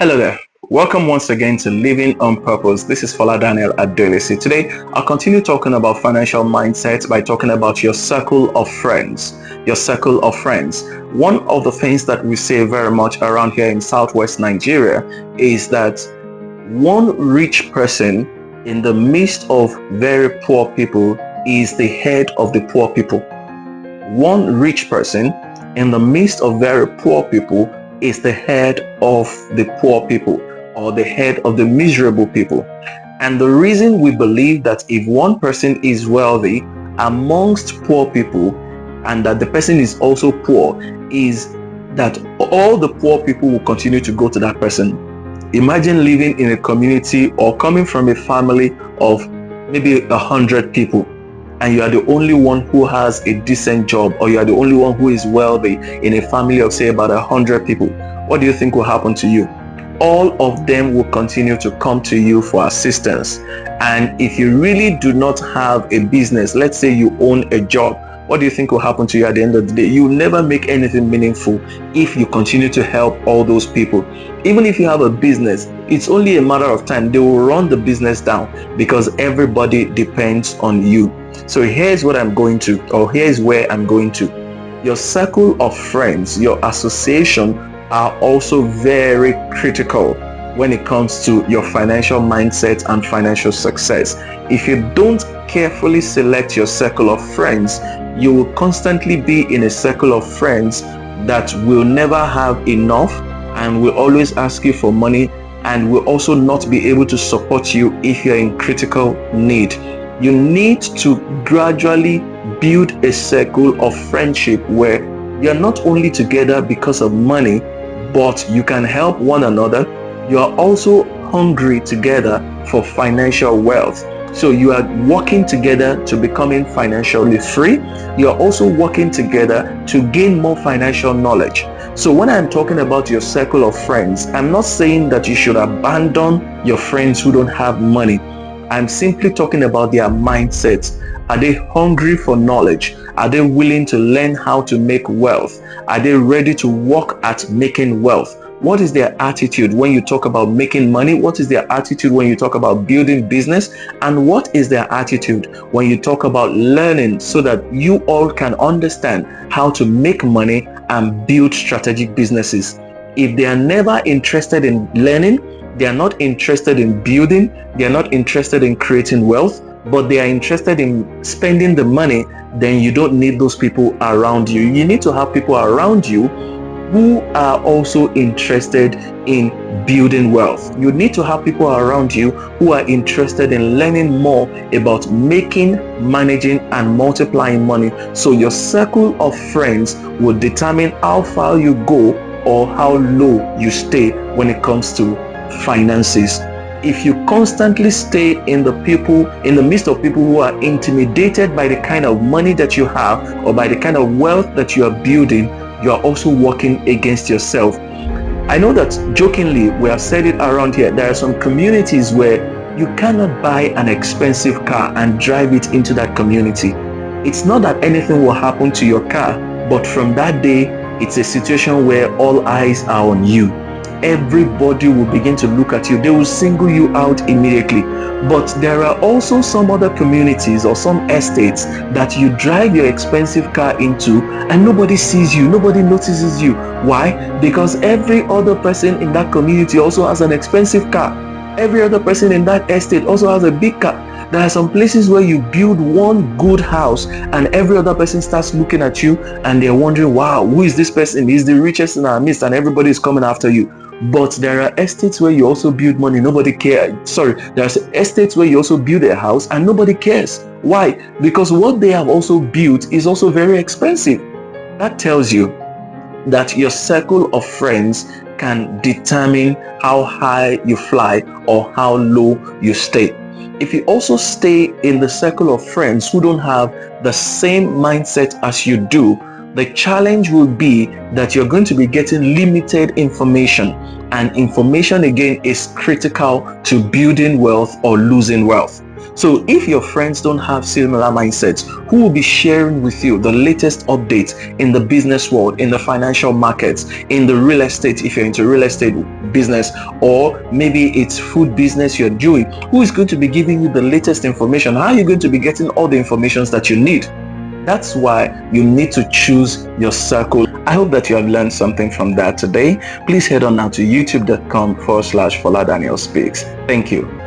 Hello there. Welcome once again to Living on Purpose. This is Fola Daniel Speaks. Today, I'll continue talking about financial mindset by talking about your circle of friends. Your circle of friends. One of the things that we say very much around here in Southwest Nigeria is that one rich person in the midst of very poor people is the head of the poor people. One rich person in the midst of very poor people is the head of the poor people or the head of the miserable people. And the reason we believe that if one person is wealthy amongst poor people and that the person is also poor is that all the poor people will continue to go to that person. Imagine living in a community or coming from a family of maybe 100 people, and you are the only one who has a decent job, or you are the only one who is wealthy in a family of say about 100 people. What do you think will happen to you? All of them will continue to come to you for assistance. And if you really do not have a business, let's say you own a job, what do you think will happen to you at the end of the day? You will never make anything meaningful if you continue to help all those people. Even if you have a business, it's only a matter of time. They will run the business down because everybody depends on you. So here's what I'm going to, or here's where I'm going to. Your circle of friends, your association are also very critical when it comes to your financial mindset and financial success. If you don't carefully select your circle of friends, you will constantly be in a circle of friends that will never have enough and will always ask you for money and will also not be able to support you if you're in critical need. You need to gradually build a circle of friendship where you're not only together because of money, but you can help one another. You are also hungry together for financial wealth. So you are working together to becoming financially free. You are also working together to gain more financial knowledge. So when I'm talking about your circle of friends, I'm not saying that you should abandon your friends who don't have money. I'm simply talking about their mindsets. Are they hungry for knowledge? Are they willing to learn how to make wealth? Are they ready to work at making wealth? What is their attitude when you talk about making money? What is their attitude when you talk about building business? And what is their attitude when you talk about learning so that you all can understand how to make money and build strategic businesses? If they are never interested in learning, they are not interested in building, they are not interested in creating wealth, but they are interested in spending the money, then you don't need those people around you. You need to have people around you who are also interested in building wealth. You need to have people around you who are interested in learning more about making, managing, and multiplying money. So your circle of friends will determine how far you go or how low you stay when it comes to finances. If you constantly stay in the midst of people who are intimidated by the kind of money that you have or by the kind of wealth that you are building, you are also working against yourself. I know that jokingly we have said it around here, there are some communities where you cannot buy an expensive car and drive it into that community. It's not that anything will happen to your car, but from that day it's a situation where all eyes are on you. Everybody will begin to look at you. They will single you out immediately. But there are also some other communities or some estates that you drive your expensive car into and nobody sees you, nobody notices you. Why? Because every other person in that community also has an expensive car. Every other person in that estate also has a big car. There are some places where you build one good house and every other person starts looking at you and they're wondering, wow, who is this person? He's the richest in our midst, and everybody is coming after you. But there are estates where you also build money, nobody cares. Sorry, there are estates where you also build a house and nobody cares. Why? Because what they have also built is also very expensive. That tells you that your circle of friends can determine how high you fly or how low you stay. If you also stay in the circle of friends who don't have the same mindset as you do, the challenge will be that you're going to be getting limited information, and information again is critical to building wealth or losing wealth. So if your friends don't have similar mindsets, who will be sharing with you the latest updates in the business world, in the financial markets, in the real estate, if you're into real estate business, or maybe it's food business you're doing, who is going to be giving you the latest information? How are you going to be getting all the informations that you need? That's why you need to choose your circle. I hope that you have learned something from that today. Please head on now to youtube.com/Fola Daniel Speaks. Thank you.